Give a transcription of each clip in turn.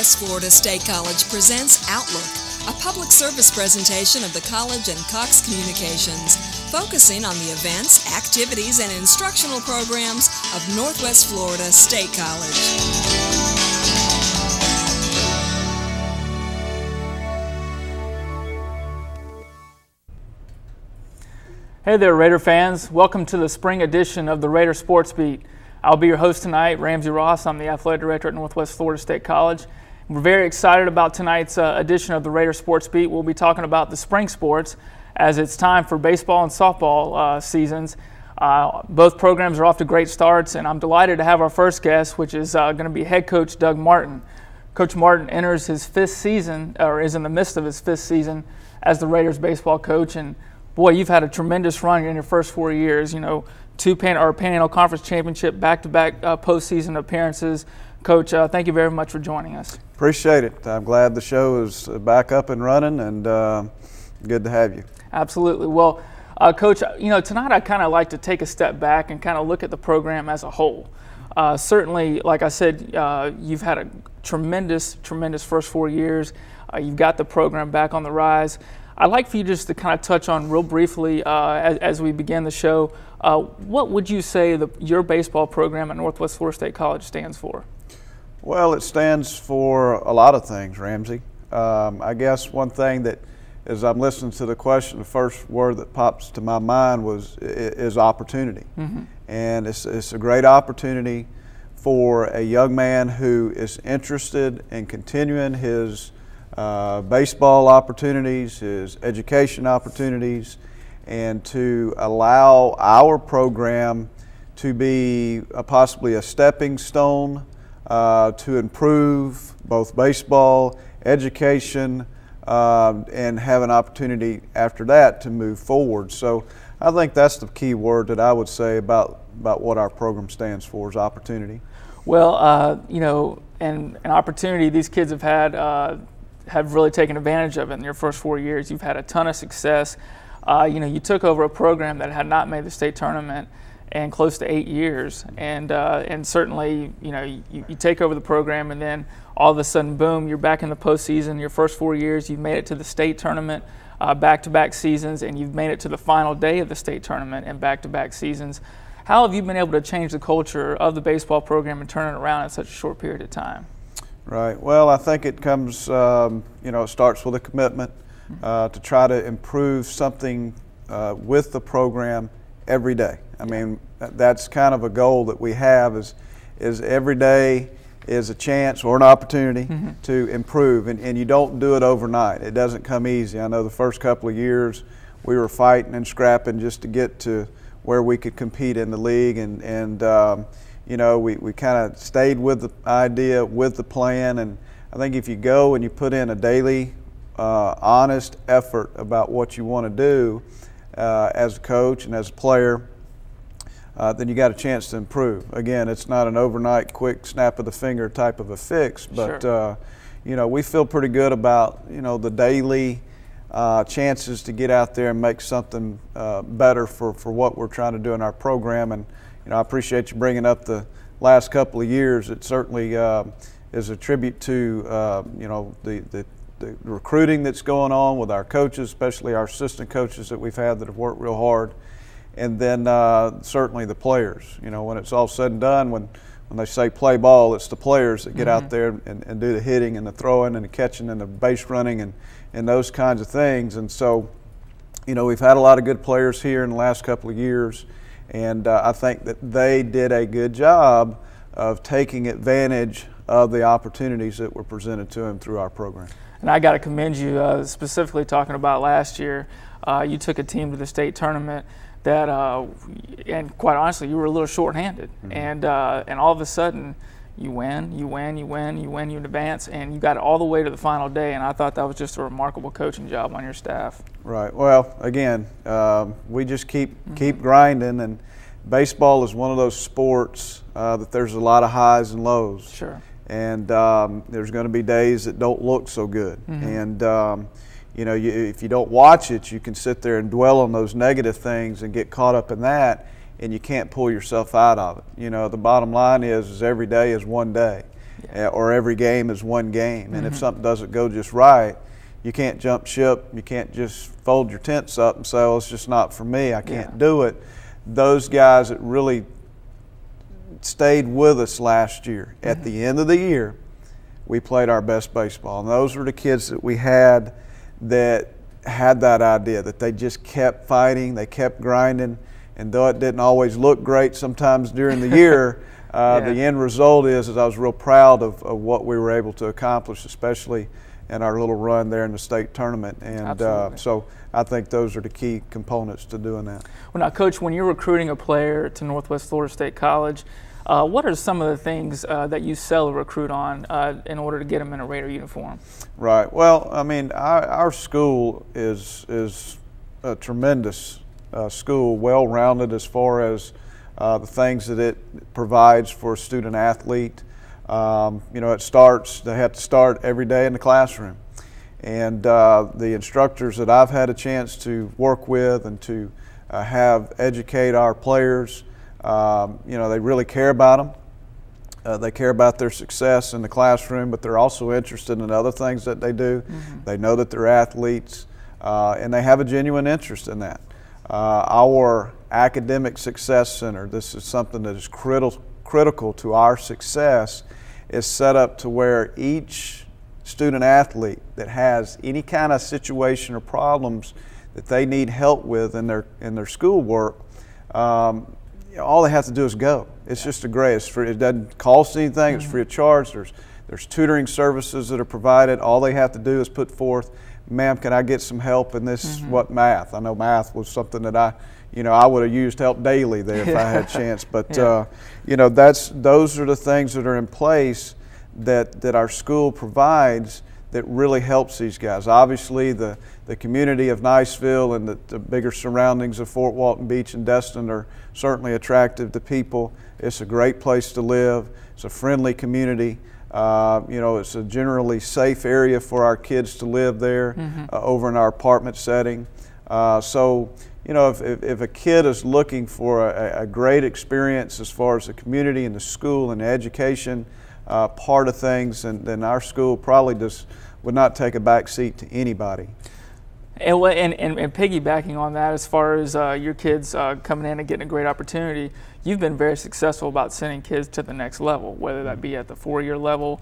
Northwest Florida State College presents Outlook, a public service presentation of the college and Cox Communications, focusing on the events, activities, and instructional programs of Northwest Florida State College. Hey there, Raider fans. Welcome to the spring edition of the Raider Sports Beat. I'll be your host tonight, Ramsey Ross. I'm the athletic director at Northwest Florida State College. We're very excited about tonight's edition of the Raider Sports Beat. We'll be talking about the spring sports as it's time for baseball and softball seasons. Both programs are off to great starts, and I'm delighted to have our first guest, which is going to be head coach Doug Martin. Coach Martin enters his fifth season, or is in the midst of his fifth season as the Raiders baseball coach. And boy, you've had a tremendous run in your first 4 years. You know, two Panhandle Conference Championship, back-to-back postseason appearances. Coach, thank you very much for joining us. Appreciate it. I'm glad the show is back up and running, and good to have you. Absolutely. Well, Coach, you know, tonight I kind of like to take a step back and kind of look at the program as a whole. Certainly, like I said, you've had a tremendous first 4 years. You've got the program back on the rise. I'd like for you just to kind of touch on real briefly as we begin the show, what would you say your baseball program at Northwest Florida State College stands for? Well, it stands for a lot of things, Ramsey. I guess one thing that, as I'm listening to the question, the first word that pops to my mind is opportunity. Mm-hmm. And it's a great opportunity for a young man who is interested in continuing his baseball opportunities, his education opportunities, and to allow our program to be possibly a stepping stone to improve both baseball, education, and have an opportunity after that to move forward. So I think that's the key word that I would say about what our program stands for, is opportunity. Well, you know, and an opportunity these kids have really taken advantage of it in your first 4 years. You've had a ton of success. You know, you took over a program that had not made the state tournament in close to 8 years, and certainly, you know, you take over the program, and then all of a sudden, boom, you're back in the postseason. Your first 4 years, you've made it to the state tournament, back-to-back seasons, and you've made it to the final day of the state tournament in back-to-back seasons. How have you been able to change the culture of the baseball program and turn it around in such a short period of time? Right. Well, I think it comes, you know, it starts with a commitment to try to improve something with the program every day. I mean, that's kind of a goal that we have, is every day is a chance or an opportunity to improve, and you don't do it overnight. It doesn't come easy. I know the first couple of years we were fighting and scrapping just to get to where we could compete in the league, and you know, we kind of stayed with the idea, with the plan, and I think if you go and you put in a daily, honest effort about what you want to do as a coach and as a player, then you got a chance to improve. Again, it's not an overnight, quick snap of the finger type of a fix, but sure. You know, we feel pretty good about, you know, the daily chances to get out there and make something better for what we're trying to do in our program. And you know, I appreciate you bringing up the last couple of years. It certainly is a tribute to you know, the recruiting that's going on with our coaches, especially our assistant coaches that we've had that have worked real hard, and then certainly the players. You know, when it's all said and done, when they say play ball, it's the players that get out there and do the hitting and the throwing and the catching and the base running and those kinds of things. And so, you know, we've had a lot of good players here in the last couple of years. And I think that they did a good job of taking advantage of the opportunities that were presented to them through our program. And I got to commend you, specifically talking about last year. You took a team to the state tournament that, and quite honestly, you were a little shorthanded. And all of a sudden, you advance, and you got it all the way to the final day. And I thought that was just a remarkable coaching job on your staff. Right. Well, again, we just keep grinding, and baseball is one of those sports that there's a lot of highs and lows. Sure. And there's going to be days that don't look so good. And you know, if you don't watch it, you can sit there and dwell on those negative things and get caught up in that, and you can't pull yourself out of it. You know, the bottom line is every day is one day. or every game is one game. And if something doesn't go just right, you can't jump ship. You can't just fold your tents up and say, "Oh, it's just not for me. I can't do it." Those guys that really stayed with us last year, at the end of the year, we played our best baseball. And those were the kids that we had that had that idea, that they just kept fighting, they kept grinding. And though it didn't always look great sometimes during the year, the end result is I was real proud of what we were able to accomplish, especially in our little run there in the state tournament. And so I think those are the key components to doing that. Well, now, Coach, when you're recruiting a player to Northwest Florida State College, what are some of the things that you sell a recruit on in order to get them in a Raider uniform? Right. Well, I mean, our school is a tremendous school, well-rounded as far as the things that it provides for a student athlete. You know, they have to start every day in the classroom. And the instructors that I've had a chance to work with and to have educate our players, you know, they really care about them. They care about their success in the classroom, but they're also interested in other things that they do. They know that they're athletes, and they have a genuine interest in that. Our Academic Success Center, this is something that is critical to our success, is set up to where each student athlete that has any kind of situation or problems that they need help with in their schoolwork, all they have to do is go. It's just a great. It's free. It doesn't cost anything. It's free of charge. There's tutoring services that are provided. All they have to do is put forth, "Ma'am, can I get some help in this what math?" I know math was something that I would have used help daily there if I had a chance. But you know, those are the things that are in place that our school provides that really helps these guys. Obviously, the community of Niceville and the bigger surroundings of Fort Walton Beach and Destin are certainly attractive to people. It's a great place to live. It's a friendly community. You know, it's a generally safe area for our kids to live there over in our apartment setting. So, you know, if a kid is looking for a great experience as far as the community and the school and the education part of things, then our school probably would not take a back seat to anybody. And piggybacking on that, as far as your kids coming in and getting a great opportunity, you've been very successful about sending kids to the next level, whether that be at the 4-year level,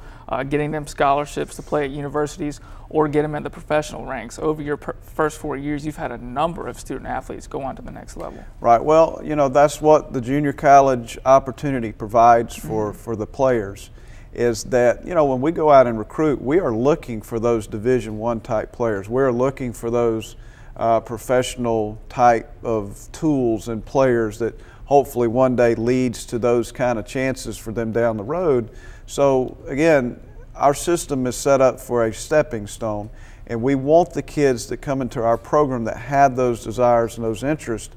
getting them scholarships to play at universities, or get them at the professional ranks. Over your first 4 years, you've had a number of student athletes go on to the next level. Right. Well, you know, that's what the junior college opportunity provides for the players, is that, you know, when we go out and recruit, we are looking for those Division I type players. We're looking for those professional type of tools and players that hopefully one day leads to those kind of chances for them down the road. So again, our system is set up for a stepping stone, and we want the kids that come into our program that have those desires and those interests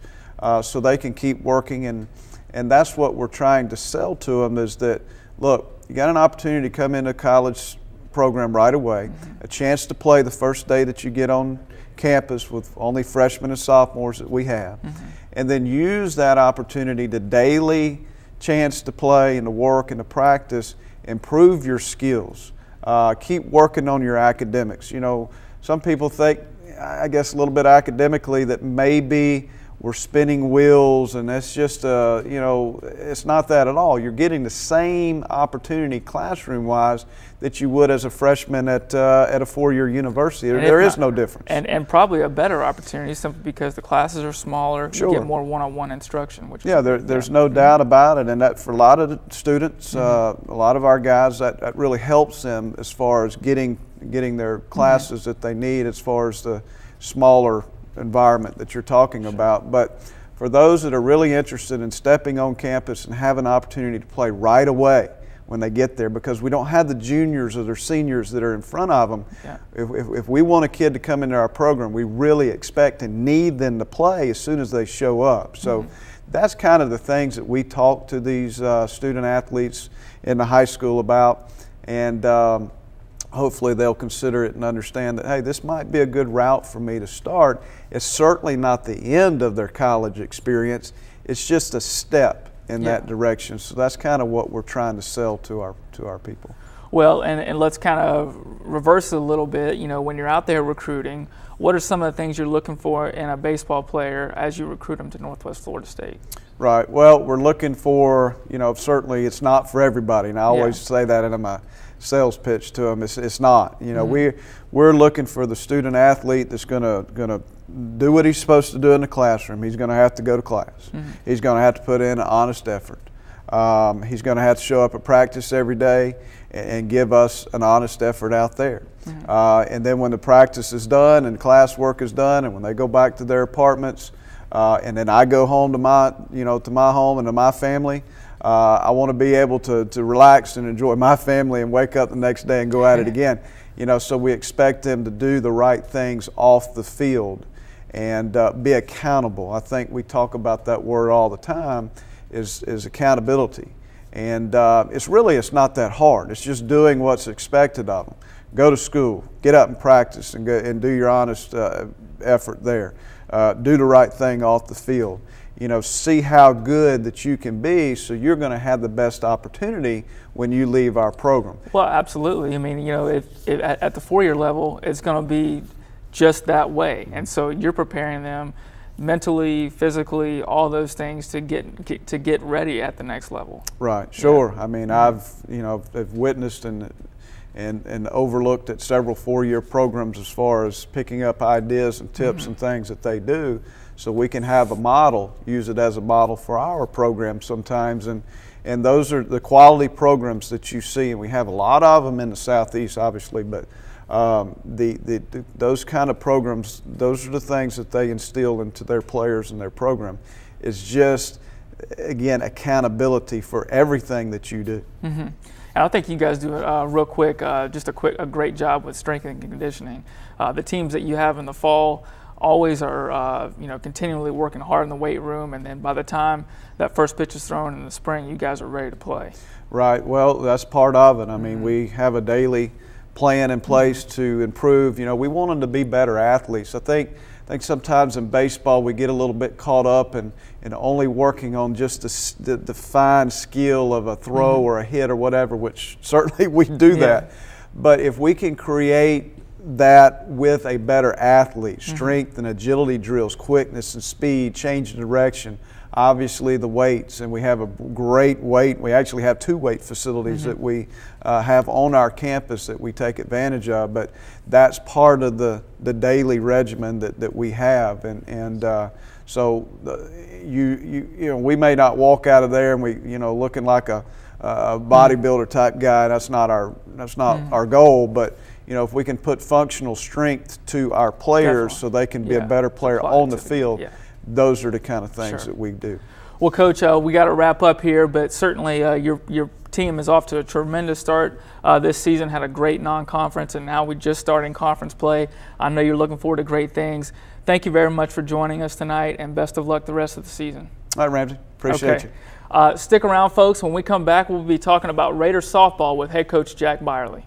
so they can keep working, and that's what we're trying to sell to them, is that, look, you got an opportunity to come into a college program right away, a chance to play the first day that you get on campus with only freshmen and sophomores that we have, and then use that opportunity to daily chance to play and to work and to practice, improve your skills, keep working on your academics. You know, some people think, I guess a little bit academically, that maybe we're spinning wheels, and that's just, you know, it's not that at all. You're getting the same opportunity classroom-wise that you would as a freshman at a 4-year university. There is no difference. And probably a better opportunity simply because the classes are smaller, you get more one-on-one instruction. Which there's no doubt about it, and that for a lot of the students, a lot of our guys, that really helps them as far as getting their classes that they need as far as the smaller environment that you're talking about. But for those that are really interested in stepping on campus and have an opportunity to play right away when they get there, because we don't have the juniors or the seniors that are in front of them. If we want a kid to come into our program, we really expect and need them to play as soon as they show up. So that's kind of the things that we talk to these student athletes in the high school about, and hopefully they'll consider it and understand that, hey, this might be a good route for me to start. It's certainly not the end of their college experience. It's just a step in that direction. So that's kind of what we're trying to sell to our people. Well, and let's kind of reverse it a little bit. You know, when you're out there recruiting, what are some of the things you're looking for in a baseball player as you recruit them to Northwest Florida State? Right. Well, we're looking for, you know, certainly it's not for everybody, and I always say that in my sales pitch to them. It's not. You know, we're looking for the student athlete that's gonna do what he's supposed to do in the classroom. He's going to have to go to class. He's going to have to put in an honest effort. He's going to have to show up at practice every day and give us an honest effort out there. And then when the practice is done and class work is done, and when they go back to their apartments, and then I go home to my home and to my family, I want to be able to relax and enjoy my family and wake up the next day and go at it again. You know, so we expect them to do the right things off the field and be accountable. I think we talk about that word all the time, is accountability. And it's not that hard. It's just doing what's expected of them. Go to school, get up and practice, and do your honest effort there. Do the right thing off the field. You know, see how good that you can be, so you're going to have the best opportunity when you leave our program. Well, absolutely. I mean, you know, if at the 4-year level, it's going to be just that way, and so you're preparing them mentally, physically, all those things to get ready at the next level. Right. Sure. Yeah. I mean, I've witnessed and overlooked at several 4-year programs as far as picking up ideas and tips and things that they do, so we can have a model, use it as a model for our program sometimes, and those are the quality programs that you see, and we have a lot of them in the Southeast, obviously, but those kind of programs, those are the things that they instill into their players and their program. It's just, again, accountability for everything that you do. And I think you guys do real quick, just a great job with strength and conditioning. The teams that you have in the fall always are, continually working hard in the weight room, and then by the time that first pitch is thrown in the spring, you guys are ready to play. Right. Well, that's part of it. I mean, we have a daily plan in place to improve. You know, we want them to be better athletes. I think sometimes in baseball we get a little bit caught up in only working on just the fine skill of a throw or a hit or whatever, which certainly we do that. But if we can create that with a better athlete, strength and agility drills, quickness and speed, change of direction, obviously the weights, and we have a great weight. We actually have 2 weight facilities that we have on our campus that we take advantage of, but that's part of the daily regimen that we have, so we may not walk out of there and we looking like a bodybuilder type guy. That's not our goal, but if we can put functional strength to our players so they can be a better player on the field, those are the kind of things that we do. Well, Coach, we got to wrap up here, but certainly your team is off to a tremendous start this season, had a great non-conference, and now we're just starting conference play. I know you're looking forward to great things. Thank you very much for joining us tonight, and best of luck the rest of the season. All right, Ramsey. Appreciate you. Stick around, folks. When we come back, we'll be talking about Raider softball with head coach Jack Byerly.